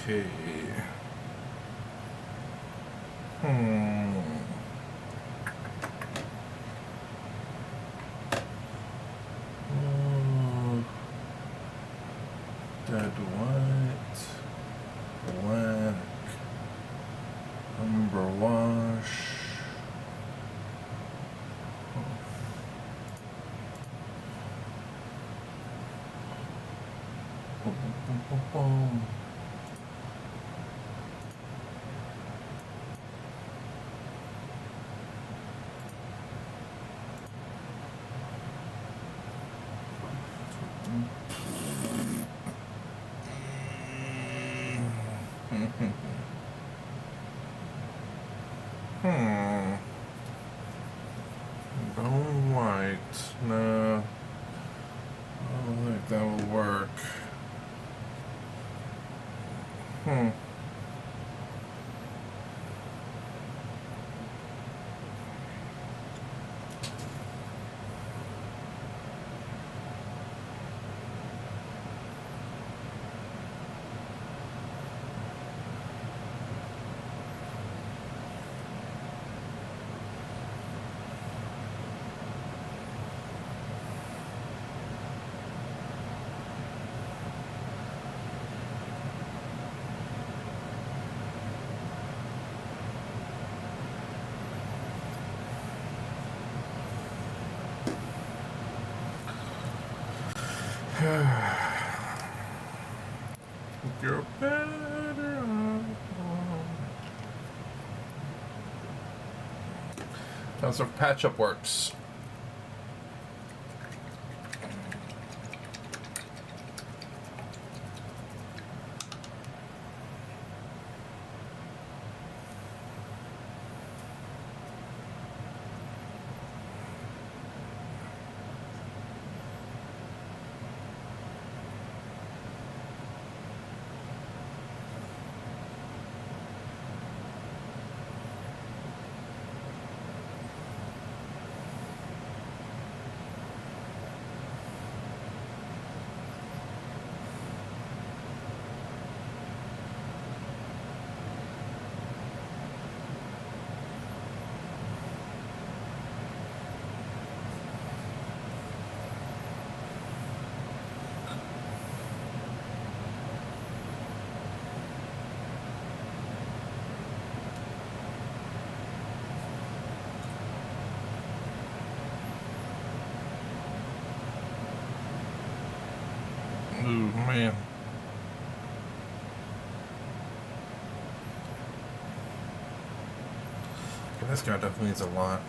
Okay. Hmm. Dead white. Black. Umber wash. Boom, boom, boom, boom. Bone white. No. I don't think that will work. You're better off. How's our patch-up works? Ooh, man. This guy definitely needs a lot.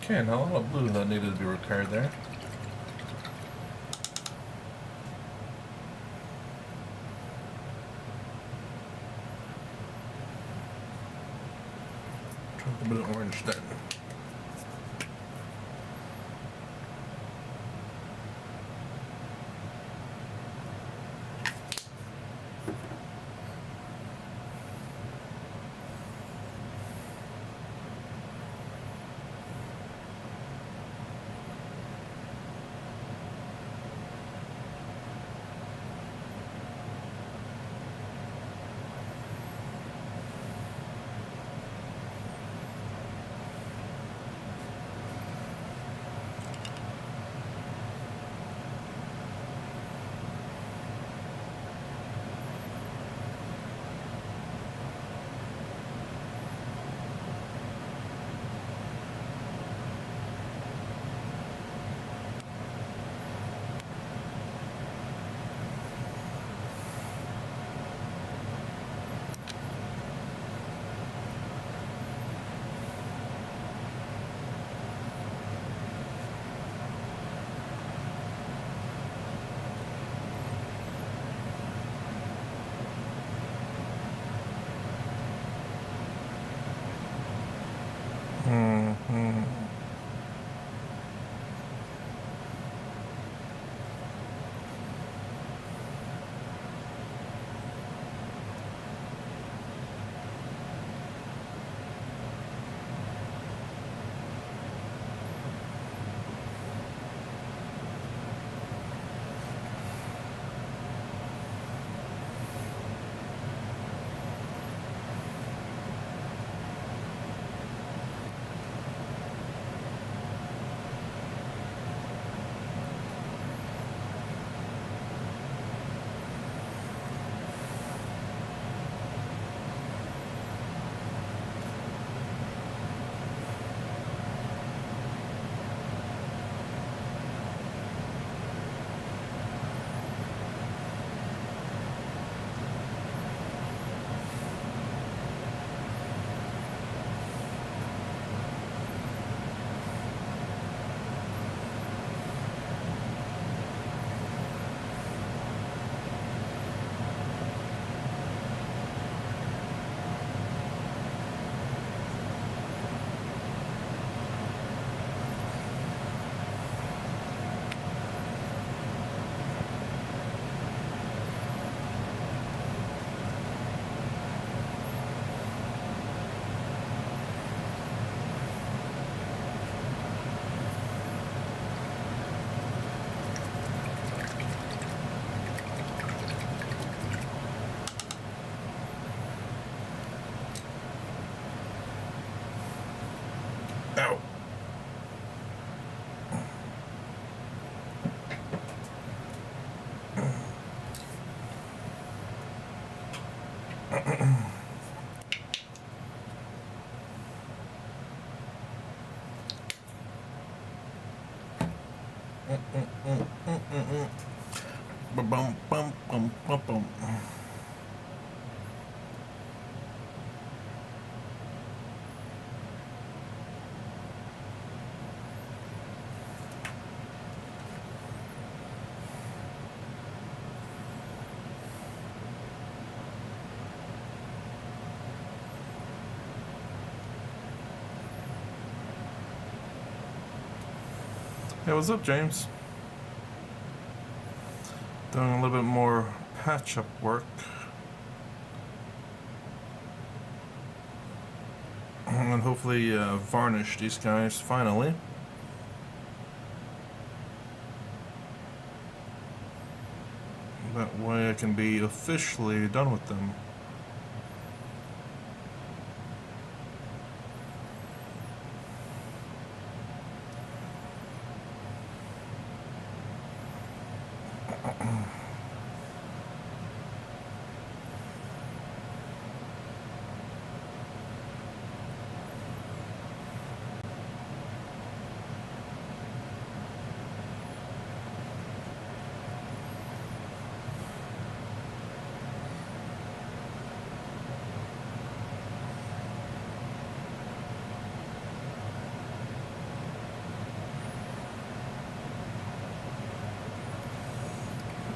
Okay, now a lot of blue that needed to be retired there. Try a bit of orange then. Bum bum bum bum bum. Hey, what's up, James? Doing a little bit more patch-up work. And hopefully varnish these guys finally. That way I can be officially done with them.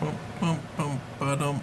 Bum bum bum ba-dum.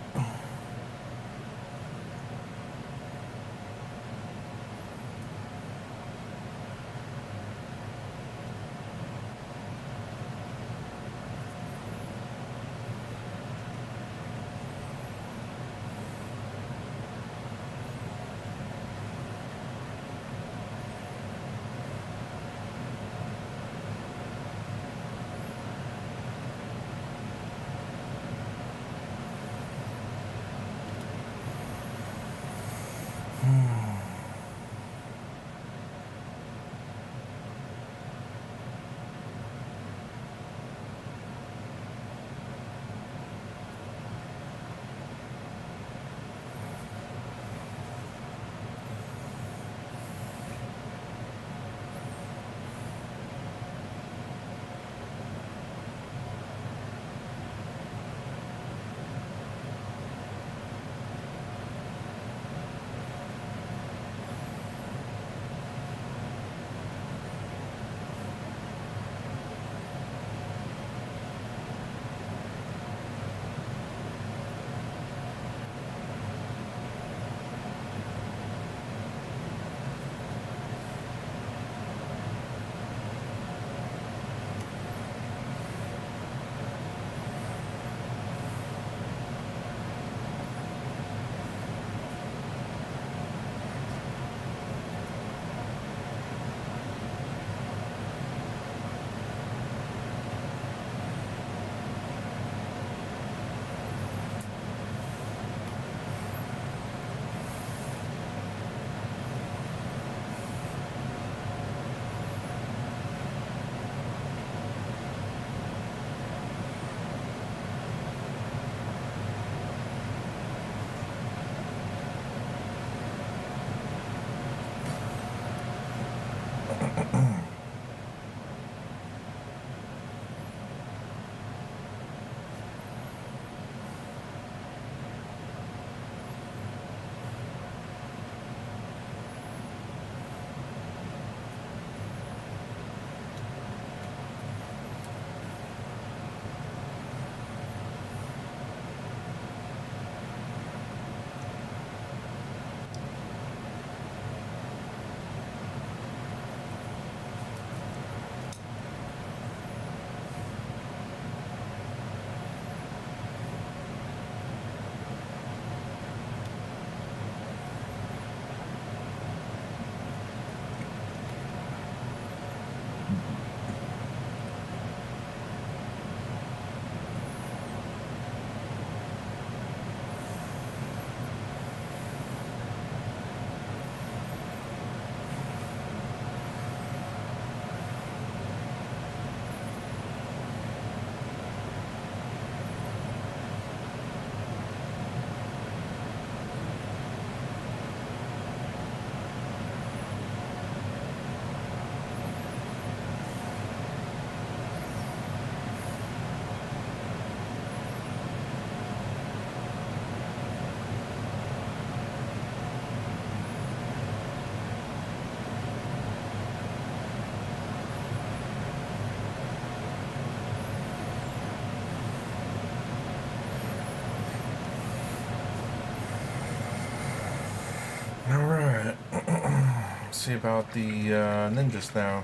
see about the ninjas now.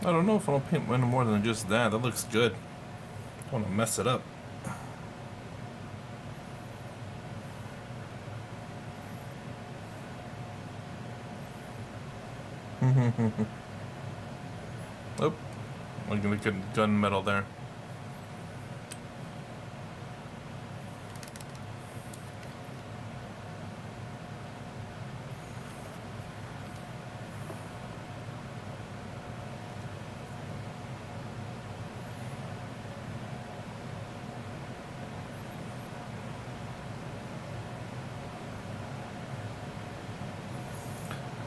I don't know if I'll paint any more than just that. That looks good. I don't want to mess it up. Oh, I'm gonna get gunmetal there.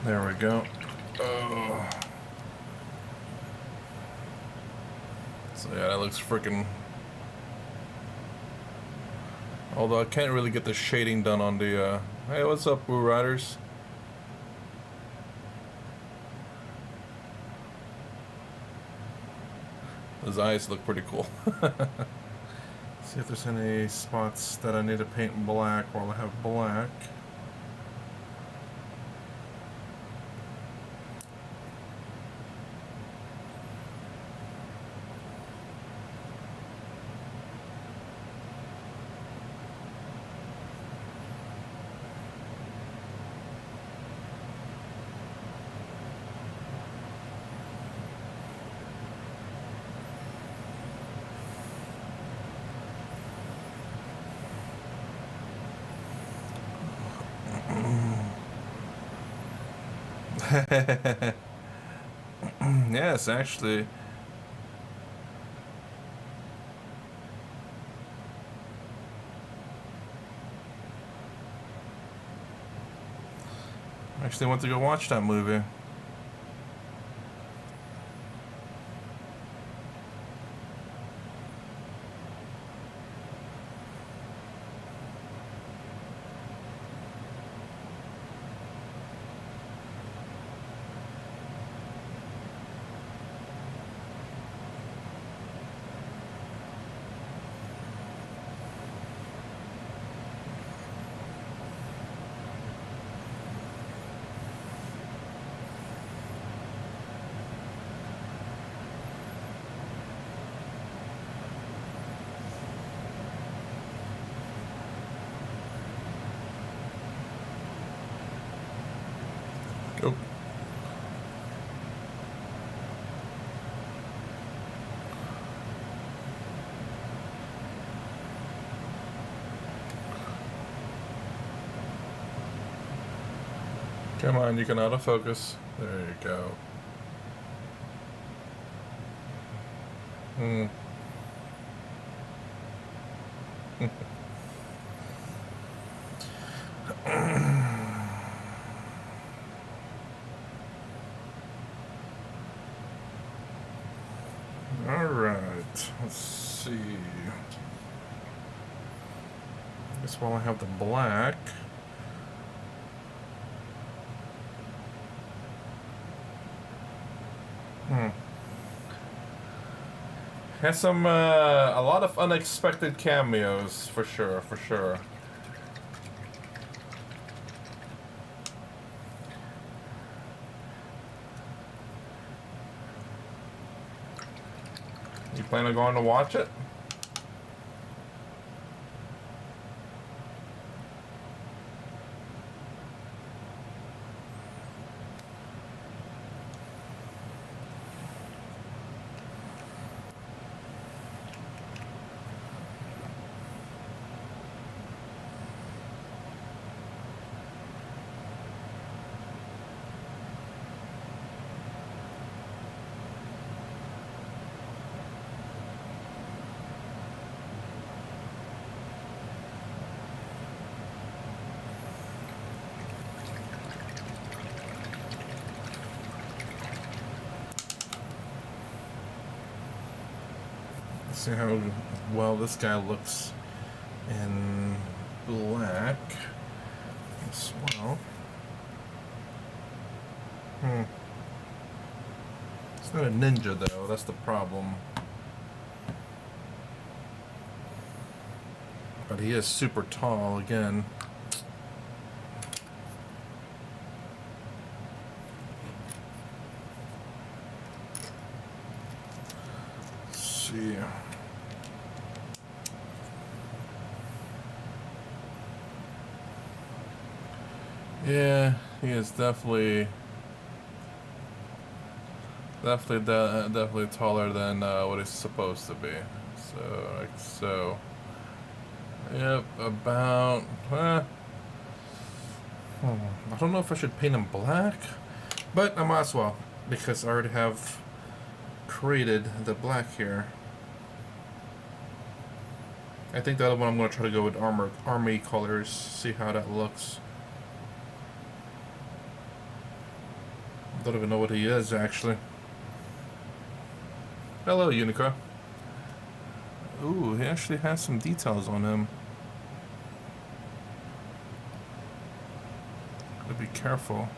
There we go. Oh. So yeah, that looks freaking. Although I can't really get the shading done on the. Hey, what's up, Blue Riders? Those eyes look pretty cool. See if there's any spots that I need to paint black while I have black. Yes, actually. Actually went to go watch that movie. Go. Come on, you can autofocus. There you go. Alright, let's see. I guess while I have the black. Has some, a lot of unexpected cameos, for sure, for sure. You plan on going to watch it? See how well this guy looks in black as well. It's not a ninja though, that's the problem. But he is super tall again. Let's see. Yeah, he is definitely taller than what he's supposed to be. So, like so. Yep, about. I don't know if I should paint him black, but I might as well because I already have created the black here. I think the other one I'm going to try to go with army colors. See how that looks. Don't even know what he is actually. Hello, Unicron. Ooh, he actually has some details on him. Gotta be careful.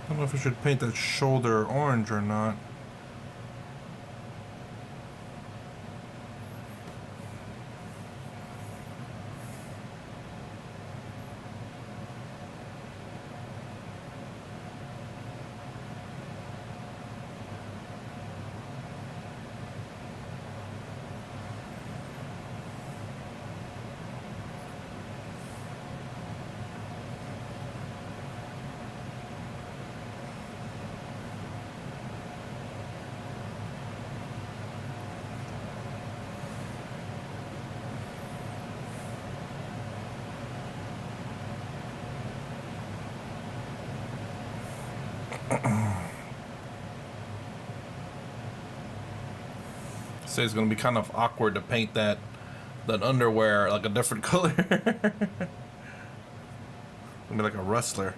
I don't know if I should paint that shoulder orange or not. Say it's gonna be kind of awkward to paint that underwear like a different color. Be like a wrestler.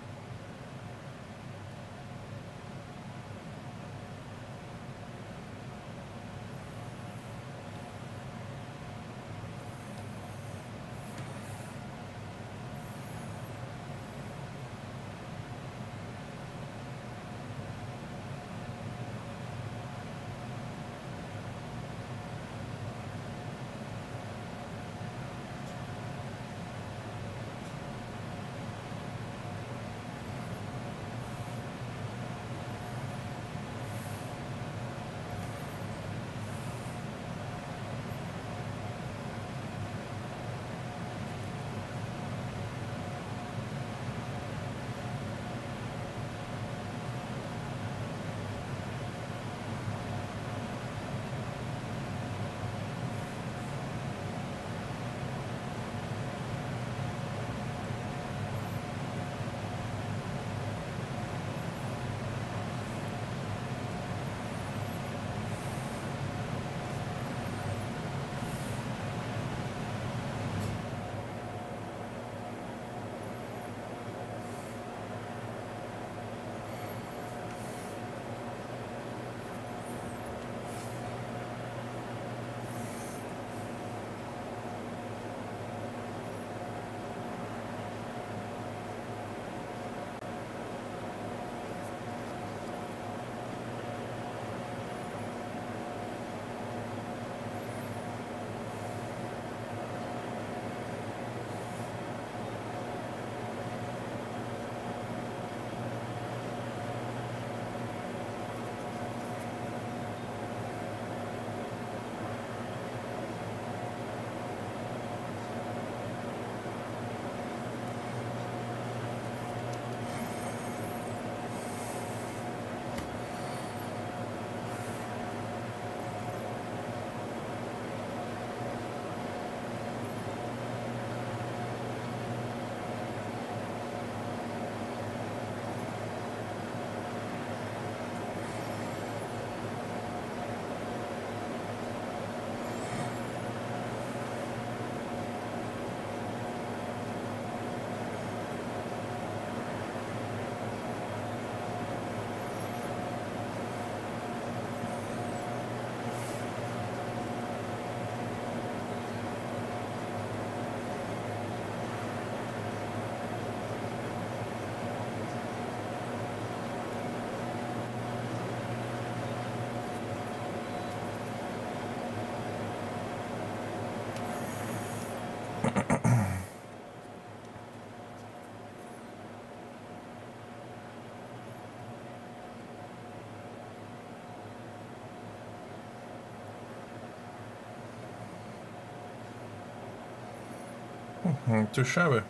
Too shabby.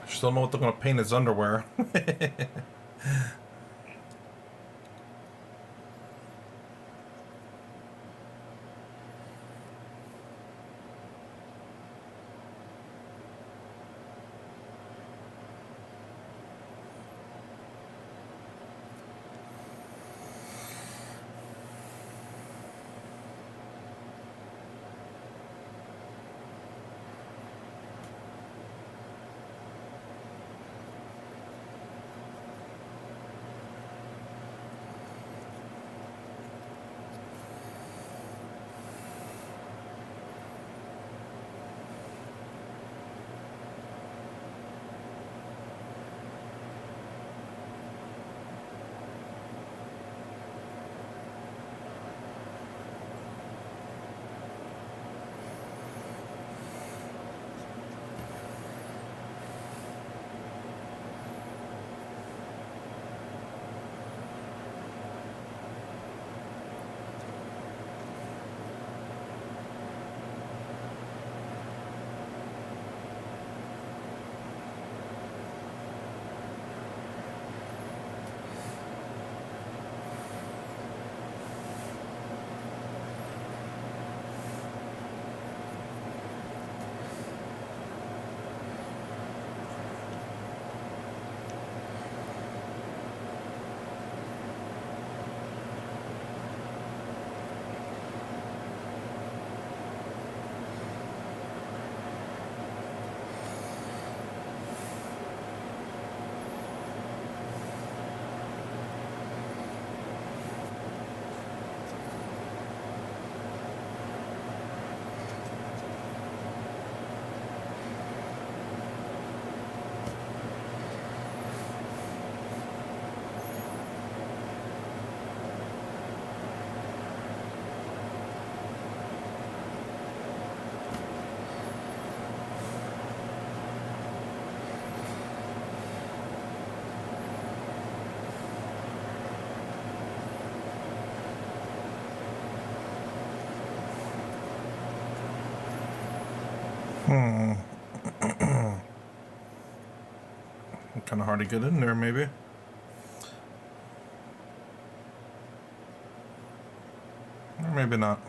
I still know what they're gonna paint his underwear. Kind of hard to get in there, maybe. Or maybe not.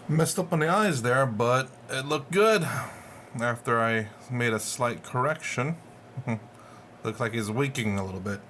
Messed up on the eyes there, but it looked good after I made a slight correction. Looks like he's winking a little bit.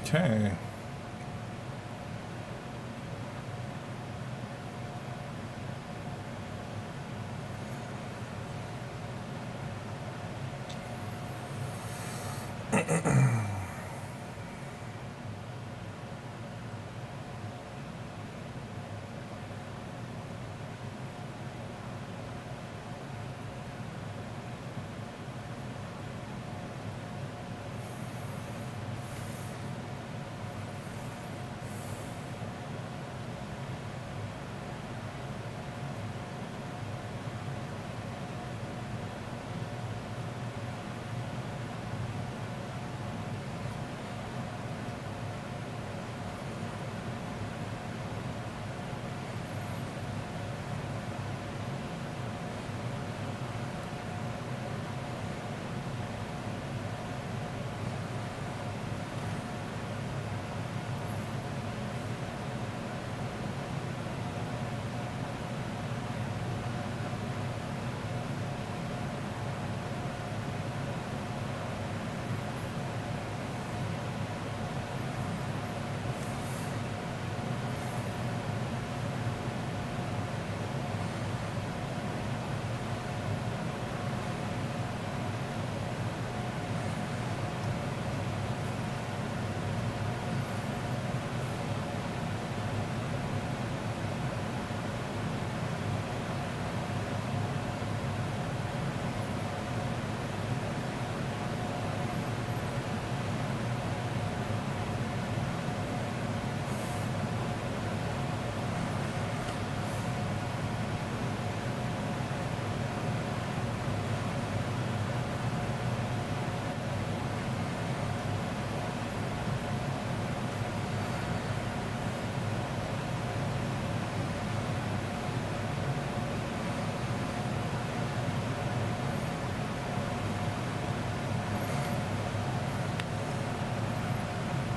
Okay.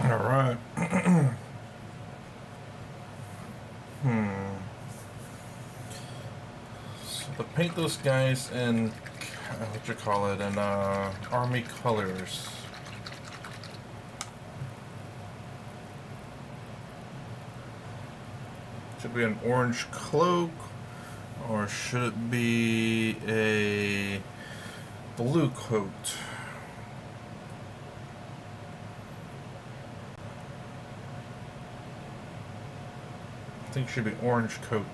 All right. So to paint those guys in what you call it, in army colors. Should be an orange cloak, or should it be a blue coat? I think it should be orange coat.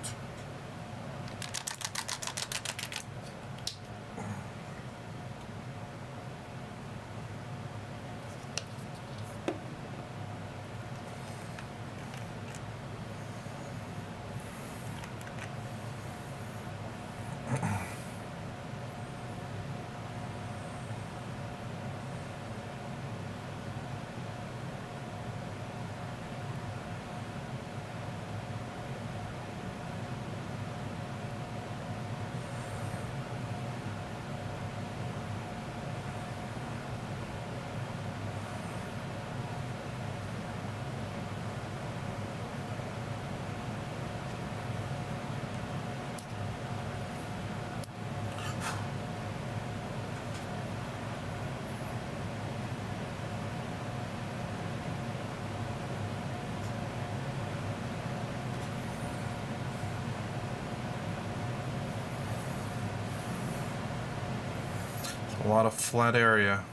A lot of flat area.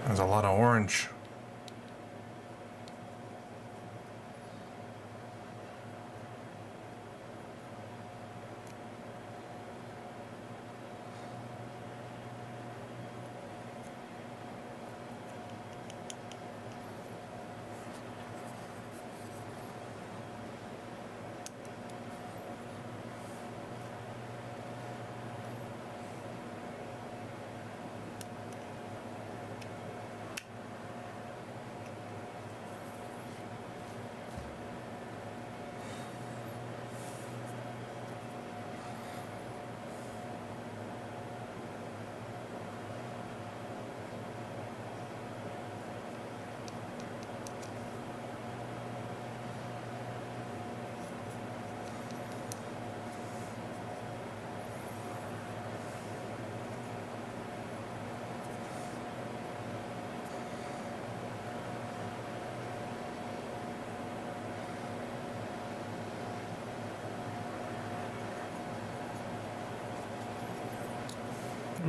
There's a lot of orange.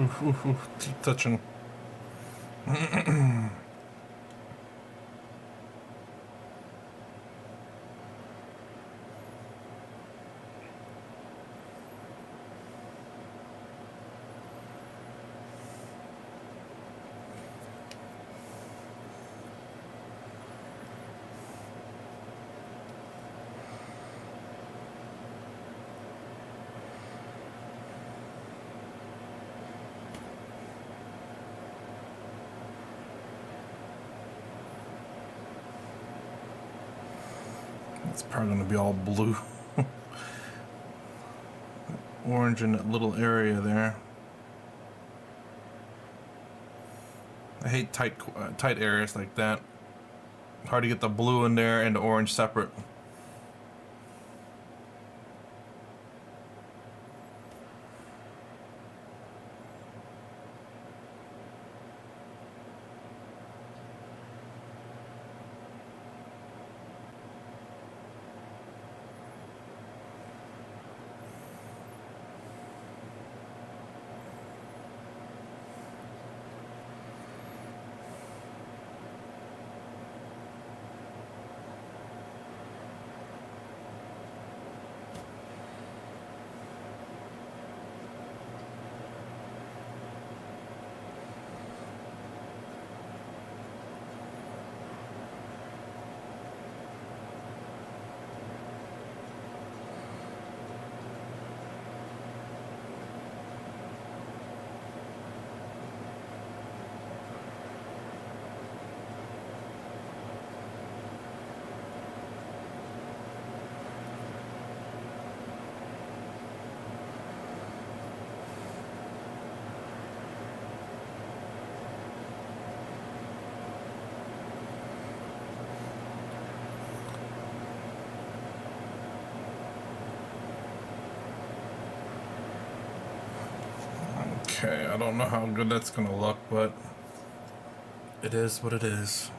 Oof, oof, oof. Keep touching. It's probably going to be all blue. Orange in that little area there. I hate tight areas like that. Hard to get the blue in there and the orange separate. Okay, I don't know how good that's gonna look, but it is what it is.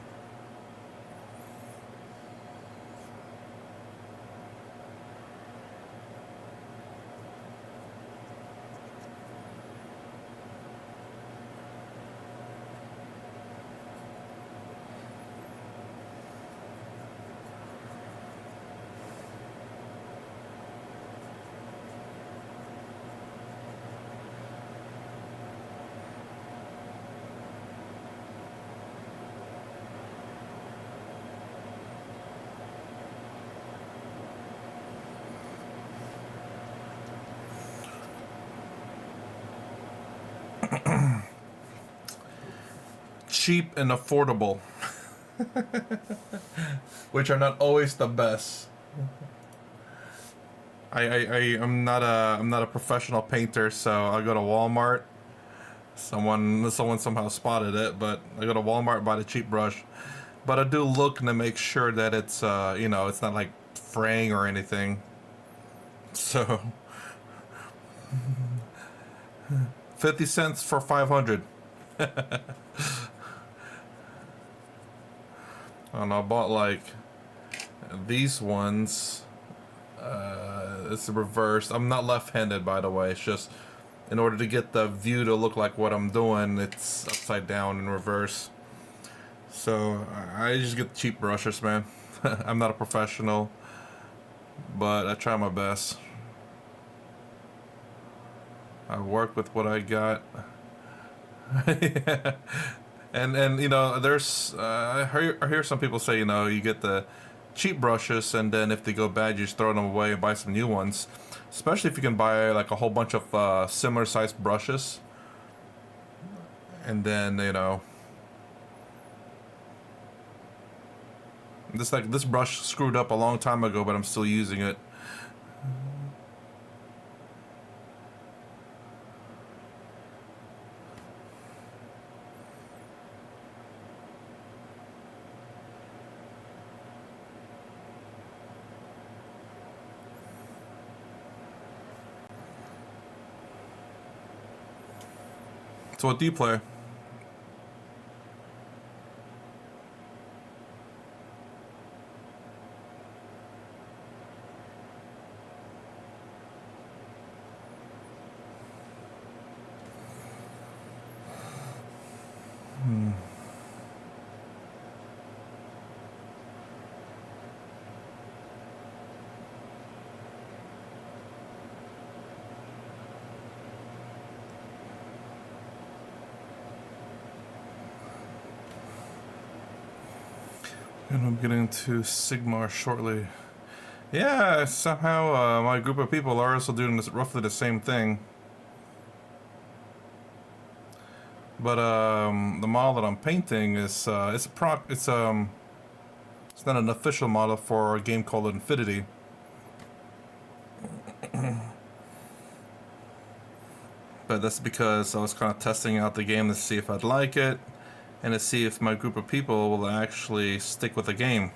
Cheap and affordable, which are not always the best. I'm not a professional painter, so I go to Walmart. Someone somehow spotted it, but I go to Walmart, buy the cheap brush. But I do look to make sure that it's it's not like fraying or anything. So 50 cents for 500. And I bought like these ones. It's reversed. I'm not left-handed, by the way. It's just in order to get the view to look like what I'm doing, it's upside down in reverse. So I just get the cheap brushes, man. I'm not a professional, but I try my best. I work with what I got. Yeah. And you know, there's I hear some people say, you know, you get the cheap brushes, and then if they go bad, you just throw them away and buy some new ones. Especially if you can buy like a whole bunch of similar sized brushes, and then you know, this brush screwed up a long time ago, but I'm still using it. So what do you play? And I'm getting to Sigmar shortly. Yeah, somehow my group of people are also doing this, roughly the same thing. But the model that I'm painting is it's a it's not an official model for a game called Infinity. But that's because I was kind of testing out the game to see if I'd like it, and to see if my group of people will actually stick with the game.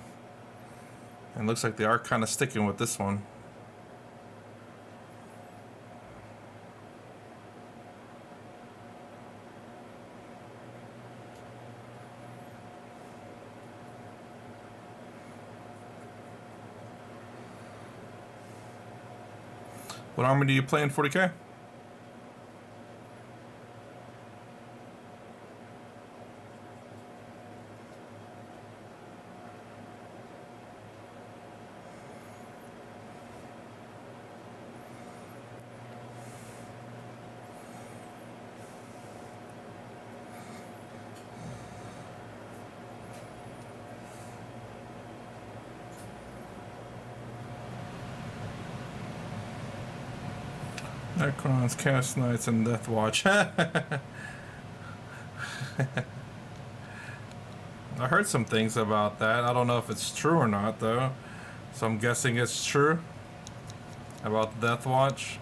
And it looks like they are kind of sticking with this one. What army do you play in 40K? Necrons, Chaos Knights, and Death Watch. I heard some things about that. I don't know if it's true or not, though. So I'm guessing it's true about Death Watch.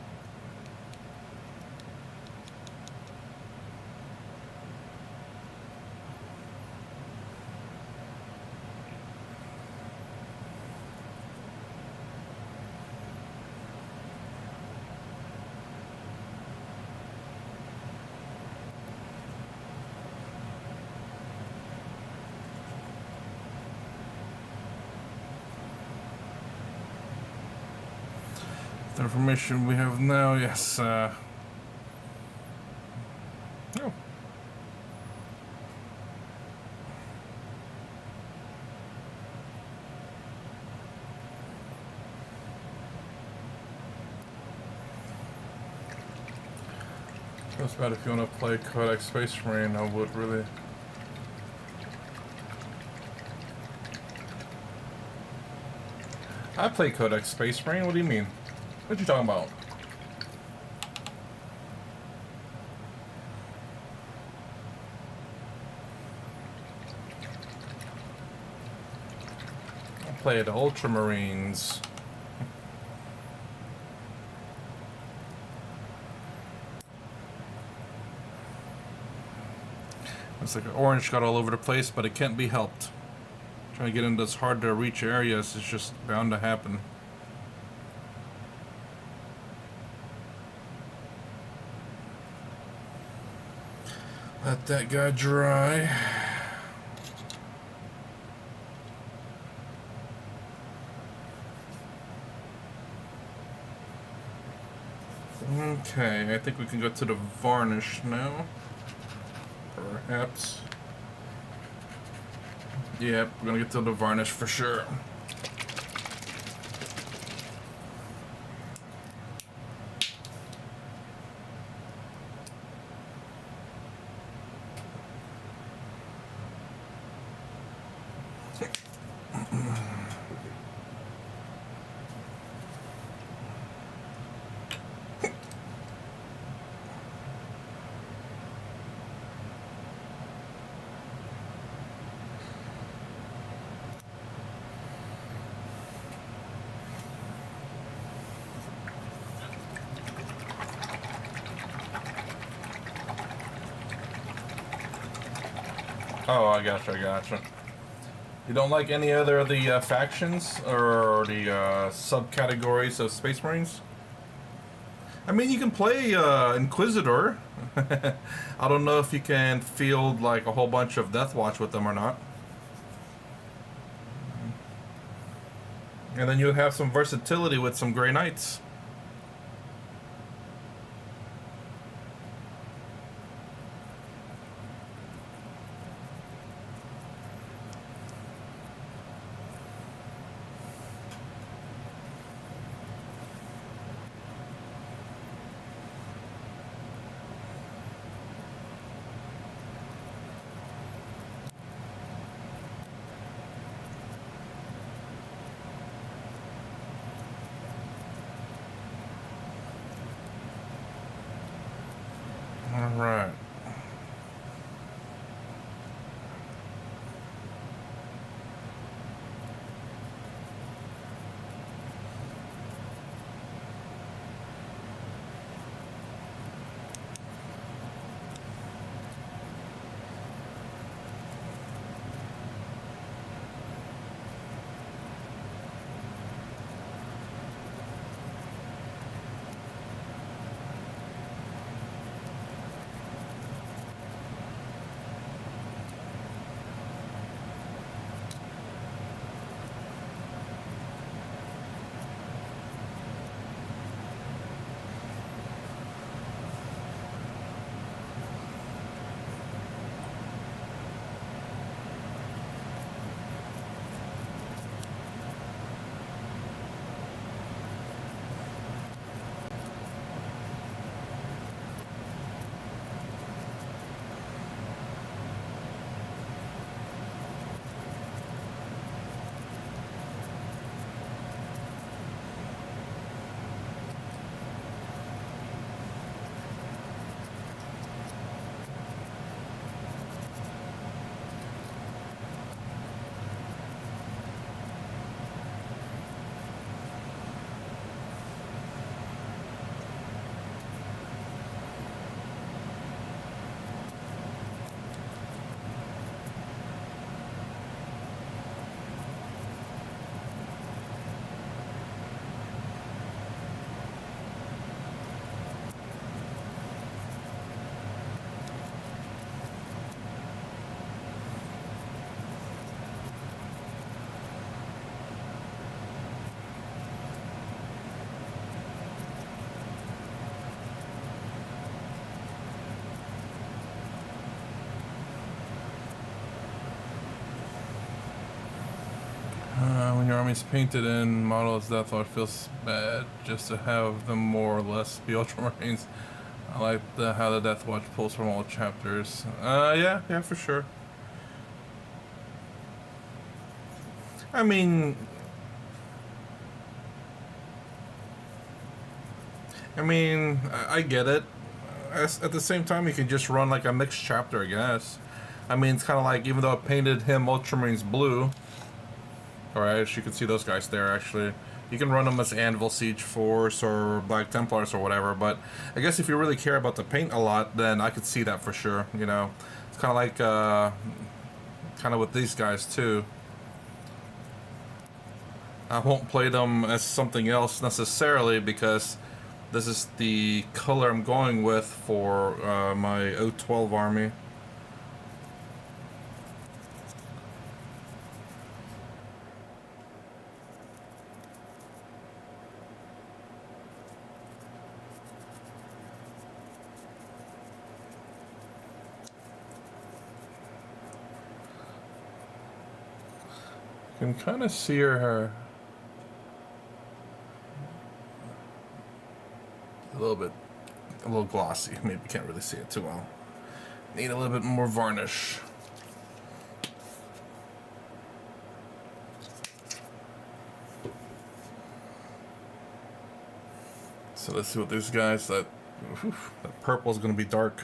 The information we have now, yes. Oh. Feels bad if you want to play Codex Space Marine, I would really. I play Codex Space Marine, what do you mean? What you talking about? I played Ultramarines. It's like orange got all over the place, but it can't be helped. Trying to get into this hard to reach areas is just bound to happen. Let that guy dry. Okay, I think we can go to the varnish now. Perhaps. Yep, we're gonna get to the varnish for sure. Oh, I gotcha, I gotcha. You don't like any other of the factions or the subcategories of Space Marines? I mean, you can play Inquisitor. I don't know if you can field like a whole bunch of Death Watch with them or not. And then you would have some versatility with some Grey Knights. All right. When your army's painted in models, Death Watch feels bad just to have them more or less be Ultramarines. I like how the Death Watch pulls from all chapters. Yeah, for sure. I mean, I get it. At the same time, you can just run like a mixed chapter, I guess. I mean, it's kind of like, even though I painted him Ultramarines blue, alright, as you can see those guys there, actually. You can run them as Anvil Siege Force or Black Templars or whatever, but I guess if you really care about the paint a lot, then I could see that for sure, you know. It's kind of like, kind of with these guys, too. I won't play them as something else necessarily because this is the color I'm going with for my O12 army. You can kind of see her a little bit, a little glossy. Maybe you can't really see it too well. Need a little bit more varnish. So let's see what these guys, that purple is going to be dark.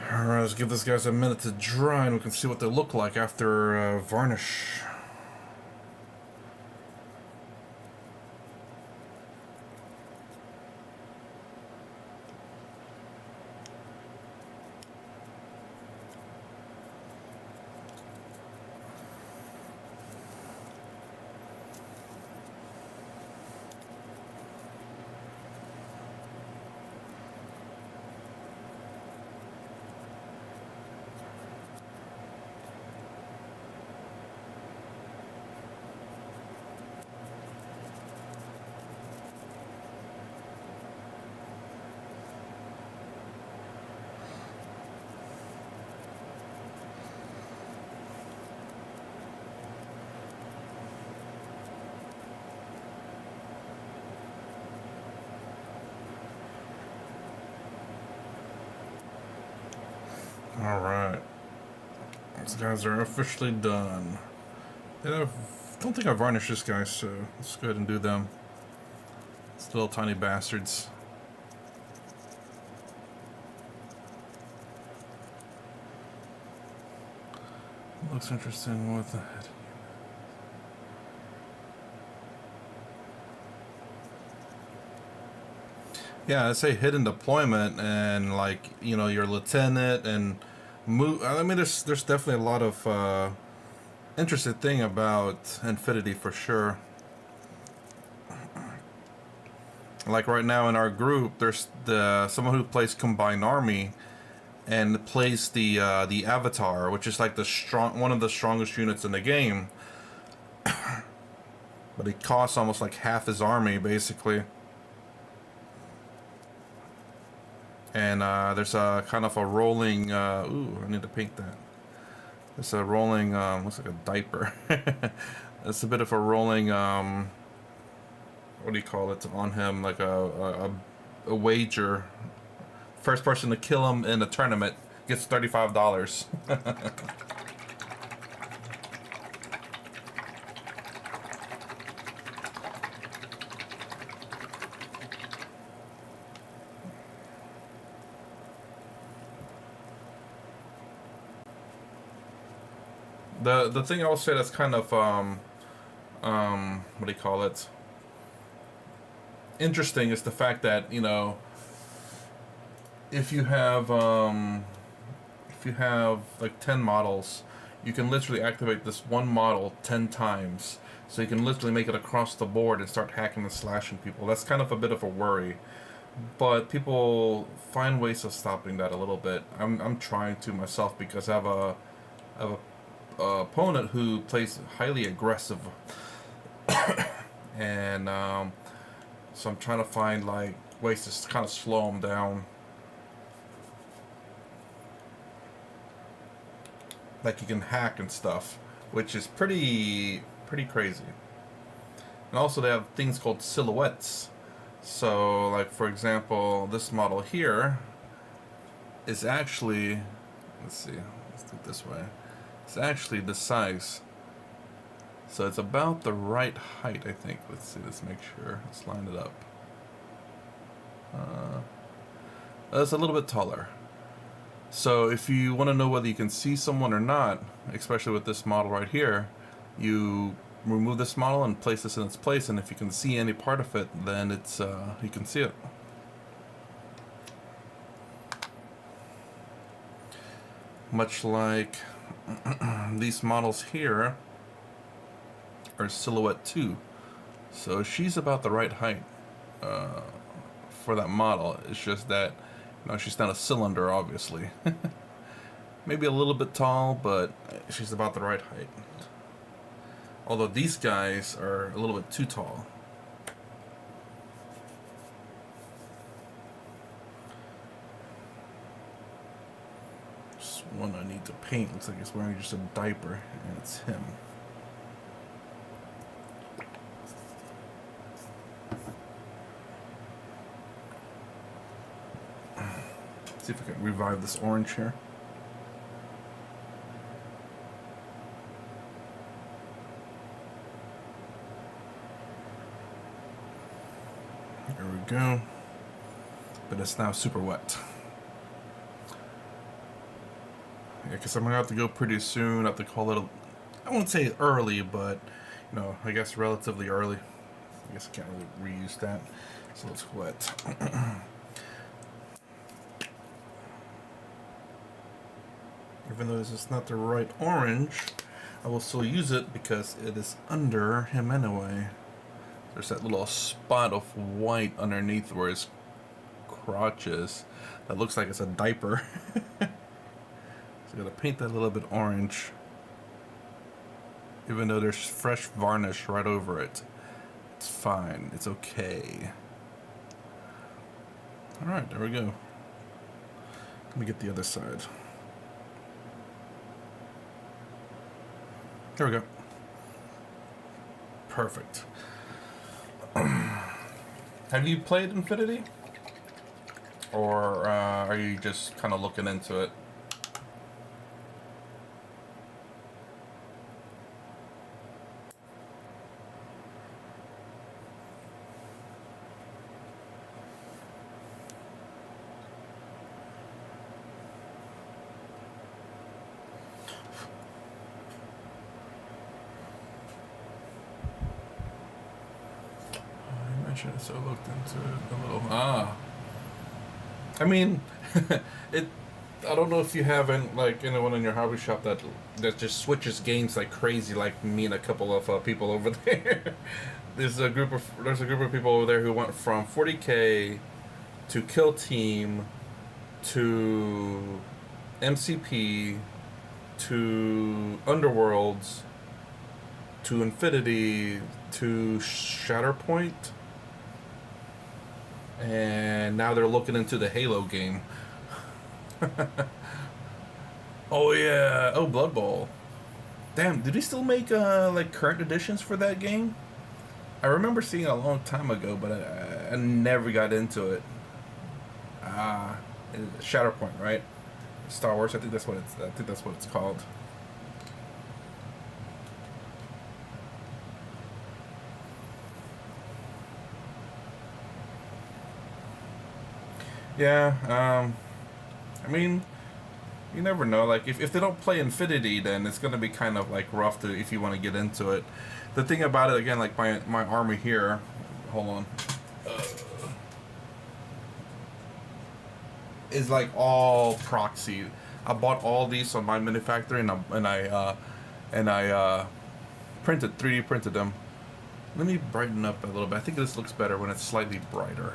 Alright, let's give these guys a minute to dry and we can see what they look like after varnish. Alright. These guys are officially done. I don't think I varnished this guy, so let's go ahead and do them. These little tiny bastards. Looks interesting with the head. Yeah, I say hidden deployment and like, you know, your lieutenant and move. I mean, there's definitely a lot of interesting thing about Infinity for sure. Like right now in our group, there's someone who plays Combined Army and plays the Avatar, which is like one of the strongest units in the game. But it costs almost like half his army basically. And there's a kind of a rolling. Ooh, I need to paint that. It's a rolling. Looks like a diaper. It's a bit of a rolling. What do you call it on him? Like a wager. First person to kill him in a tournament gets $35. The thing I will say that's kind of what do you call it? Interesting is the fact that, you know, if you have like 10 models, you can literally activate this one model 10 times. So you can literally make it across the board and start hacking and slashing people. That's kind of a bit of a worry. But people find ways of stopping that a little bit. I'm trying to myself because I have a opponent who plays highly aggressive. And so I'm trying to find like ways to kind of slow him down. Like you can hack and stuff, which is pretty crazy. And also they have things called silhouettes. So like for example, this model here is actually let's see. Let's do it this way. It's actually this size. So it's about the right height, I think. Let's see. Let's make sure. Let's line it up. It's a little bit taller. So if you want to know whether you can see someone or not, especially with this model right here, you remove this model and place this in its place, and if you can see any part of it, then it's you can see it. Much like these models here are Silhouette 2. So she's about the right height for that model. It's just that, you know, she's not a cylinder, obviously. Maybe a little bit tall, but she's about the right height. Although these guys are a little bit too tall. This one I need to paint. Looks like he's wearing just a diaper, and it's him. See if I can revive this orange here. There we go. But it's now super wet. Yeah, because I'm gonna have to go pretty soon. I have to call it I won't say early, but you know, I guess relatively early. I guess I can't really reuse that. So it's wet. Even though this is not the right orange, I will still use it because it is under him anyway. There's that little spot of white underneath where his crotch is. That looks like it's a diaper. So I gotta paint that a little bit orange. Even though there's fresh varnish right over it. It's fine. It's okay. Alright, there we go. Let me get the other side. There we go. Perfect. Have you played Infinity? Or are you just kind of looking into it? Should have so looked into it a little. I mean, it. I don't know if you haven't like anyone in your hobby shop that just switches games like crazy, like me and a couple of people over there. There's a group of people over there who went from 40K to Kill Team to MCP to Underworlds to Infinity to Shatterpoint. And now they're looking into the Halo game. Oh yeah, oh Blood Bowl. Damn, did he still make like current editions for that game? I remember seeing it a long time ago, but I never got into it. Shatterpoint, right? Star Wars. I think that's what it's called. Yeah, I mean, you never know. Like, if they don't play Infinity, then it's gonna be kind of like rough to if you want to get into it. The thing about it, again, like my army here. Hold on. Is like all proxy. I bought all these on my Minifactory, and I printed 3D printed them. Let me brighten up a little bit. I think this looks better when it's slightly brighter.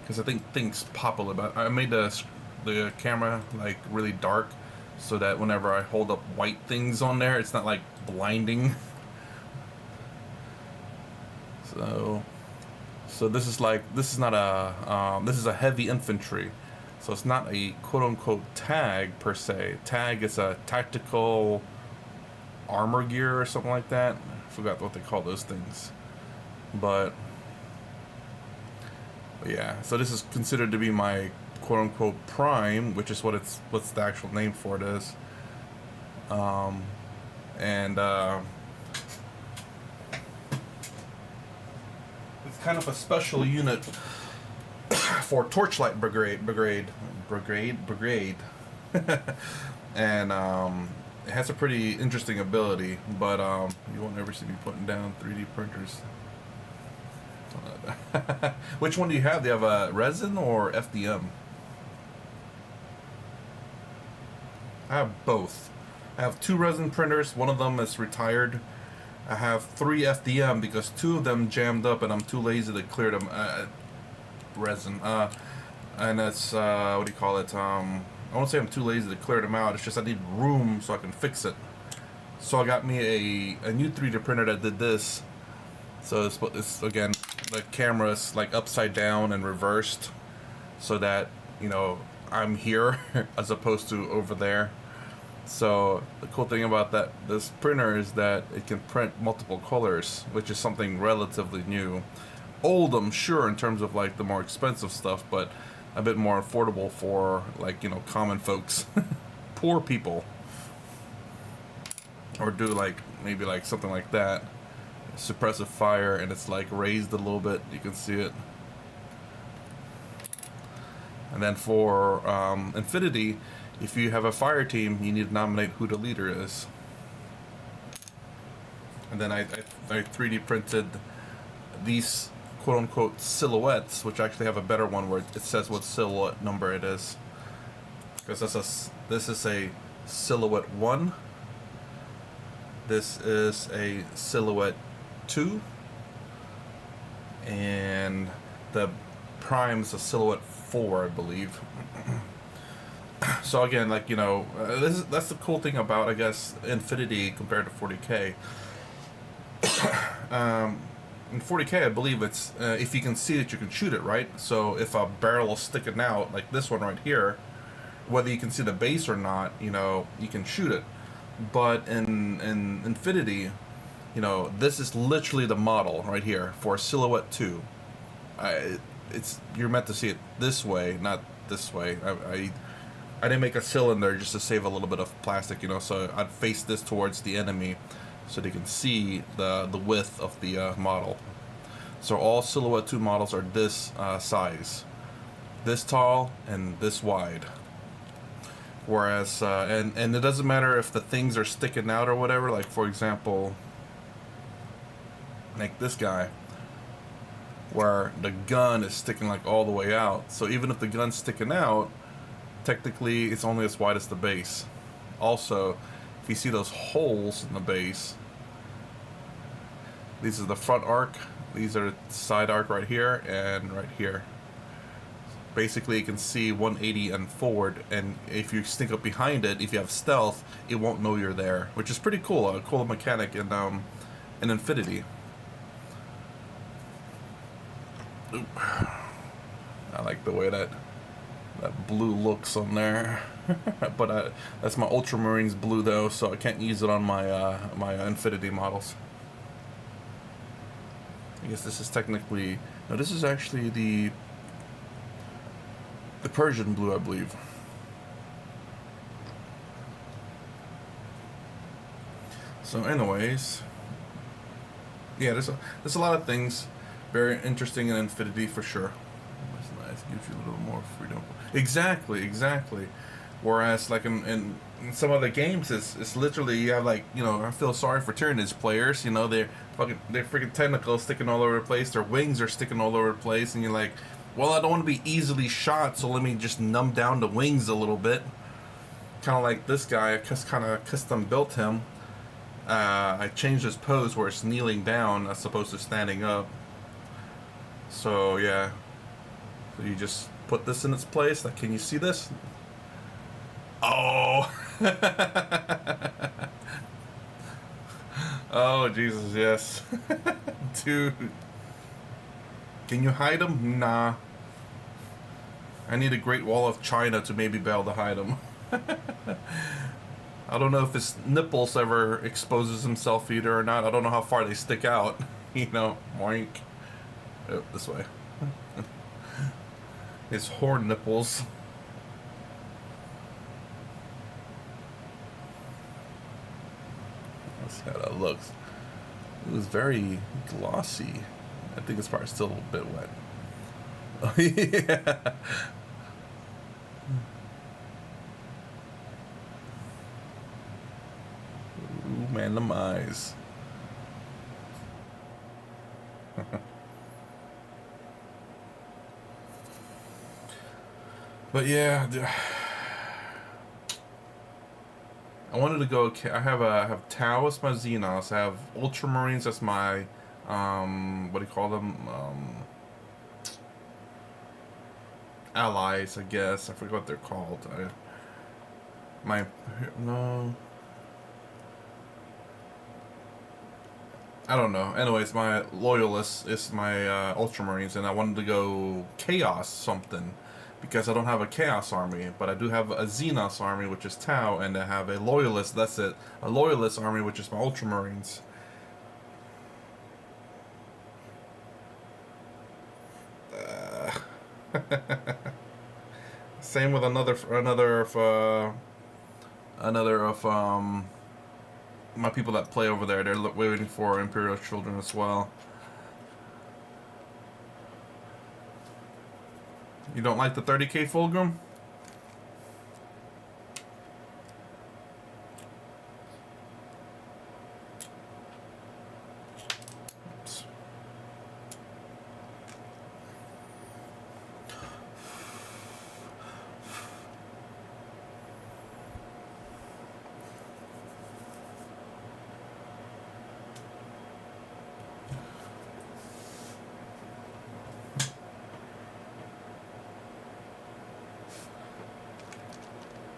Because I think things pop a little bit. I made the camera like really dark so that whenever I hold up white things on there, it's not like blinding. So this is not a this is a heavy infantry, so it's not a quote unquote tag per se. Tag is a tactical armor gear or something like that. I forgot what they call those things, but yeah. So this is considered to be my quote unquote prime, which is what's the actual name for it is. And it's kind of a special unit for Torchlight Brigade, and it has a pretty interesting ability. But you won't ever see me putting down 3D printers. Which one do you have? Do you have a resin or FDM? I have both. I have 2 resin printers. One of them is retired. I have 3 FDM because 2 of them jammed up and I'm too lazy to clear them. Resin. And it's, what do you call it? I won't say I'm too lazy to clear them out. It's just I need room so I can fix it. So I got me a new 3D printer that did this. So it's again, the camera's like upside down and reversed so that, you know, I'm here as opposed to over there. So the cool thing about this printer is that it can print multiple colors, which is something relatively new. Old, I'm sure, in terms of like the more expensive stuff, but a bit more affordable for, like, you know, common folks, poor people, or do like maybe like something like that, suppressive fire, and it's like raised a little bit. You can see it. And then for Infinity, if you have a fire team, you need to nominate who the leader is. And then I 3D printed these quote-unquote silhouettes, which actually have a better one where it says what silhouette number it is. Because this is a silhouette 1. This is a silhouette 2. And the prime is a silhouette 4, I believe. So again, like, you know, that's the cool thing about, I guess, Infinity compared to 40K. In 40K, I believe it's if you can see it, you can shoot it, right? So if a barrel is sticking out, like this one right here, whether you can see the base or not, you know, you can shoot it. But in Infinity, you know, this is literally the model right here for Silhouette 2. You're meant to see it this way, not this way. I didn't make a cylinder just to save a little bit of plastic, you know, so I'd face this towards the enemy so they can see the width of the model. So all Silhouette 2 models are this size, this tall and this wide. Whereas, and it doesn't matter if the things are sticking out or whatever, like for example, like this guy, where the gun is sticking like all the way out. So even if the gun's sticking out, technically it's only as wide as the base. Also, if you see those holes in the base, these are the front arc, these are the side arc right here and right here. Basically you can see 180 and forward, and if you sneak up behind it, if you have stealth, it won't know you're there, which is pretty cool, a cool mechanic in Infinity. Oop. I like the way that blue looks on there. But that's my Ultramarines blue though, so I can't use it on my my Infinity models. I guess this is technically, no, this is actually the Persian blue, I believe. So anyways, yeah, there's a lot of things very interesting in Infinity for sure. That's nice, gives you a little more freedom. Exactly. Whereas like in some other games, it's literally, you have like, you know, I feel sorry for Tyranids players, you know, their freaking tentacles sticking all over the place, their wings are sticking all over the place, and you're like, well, I don't want to be easily shot, so let me just numb down the wings a little bit. Kind of like this guy, I just kind of custom built him. I changed his pose where it's kneeling down as opposed to standing up. So yeah, so you just put this in its place. Like, can you see this? Oh. Oh Jesus, yes. Dude, can you hide him? Nah. I need a Great Wall of China to maybe be able to hide him. I don't know if his nipples ever exposes himself either or not. I don't know how far they stick out. You know, moink. Oh, this way. His horn nipples. See how that looks. It was very glossy. I think it's probably still a bit wet. Oh, yeah. Ooh, man, them eyes. But yeah, I wanted to go. I have Tau as my Xenos. I have Ultramarines as my what do you call them? Allies, I guess. I forget what they're called. My no. I don't know. Anyways, my Loyalist is my Ultramarines, and I wanted to go Chaos something because I don't have a Chaos army, but I do have a Xenos army, which is Tau, and I have a Loyalist. That's it. A Loyalist army, which is my Ultramarines. Same with another of my people that play over there. They're waiting for Imperial Children as well. You don't like the 30k Fulgrim? Oops.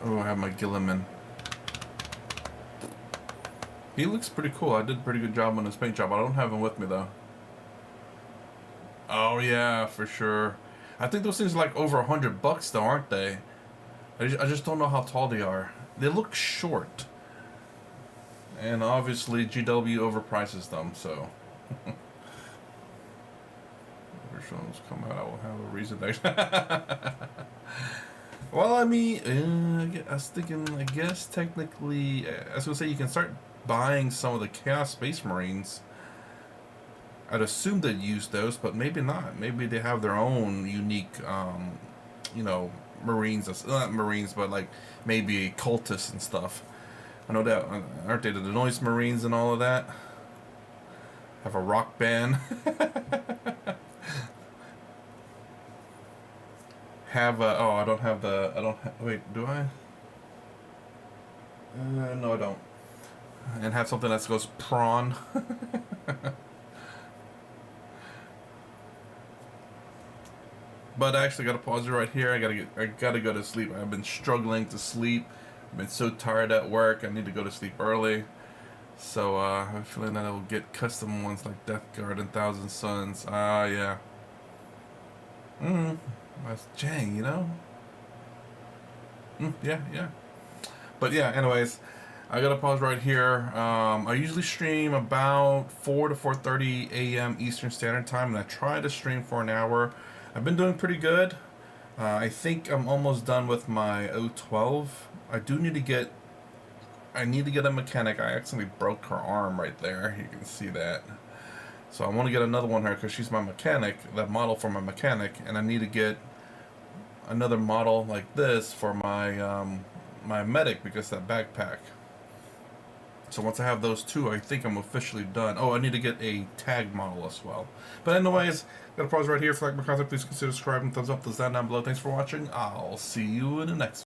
Oh, I have my Gilliman. He looks pretty cool. I did a pretty good job on his paint job. I don't have him with me though. Oh yeah, for sure. I think those things are like over $100 though, aren't they? I just don't know how tall they are. They look short. And obviously GW overprices them, so. If shows come out, I will have a reason to. Well, I mean, I was thinking, I guess technically, I was gonna say you can start buying some of the Chaos Space Marines. I'd assume they'd use those, but maybe not. Maybe they have their own unique, you know, Marines, not Marines, but like maybe cultists and stuff. I know that, aren't they the Noise Marines and all of that? Have a rock band. Have a, oh, I don't have the, wait, do I? No, I don't. And have something that goes prawn. But I actually gotta pause it right here. I gotta go to sleep. I've been struggling to sleep. I've been so tired at work. I need to go to sleep early. So I'm feeling that I will get custom ones like Death Guard and Thousand Suns. Yeah. That's Jang, you know? Yeah. But yeah, anyways, I gotta pause right here. I usually stream about 4 to 4:30 a.m. Eastern Standard Time, and I try to stream for an hour. I've been doing pretty good. I think I'm almost done with my O12. I need to get a mechanic. I accidentally broke her arm right there. You can see that. So I want to get another one here because she's my mechanic, that model for my mechanic, and I need to get another model like this for my my medic because that backpack. So once I have those two, I think I'm officially done. Oh, I need to get a tag model as well. But anyways, gotta pause right here. If you like my content, please consider subscribing, thumbs up, thumbs down below. Thanks for watching. I'll see you in the next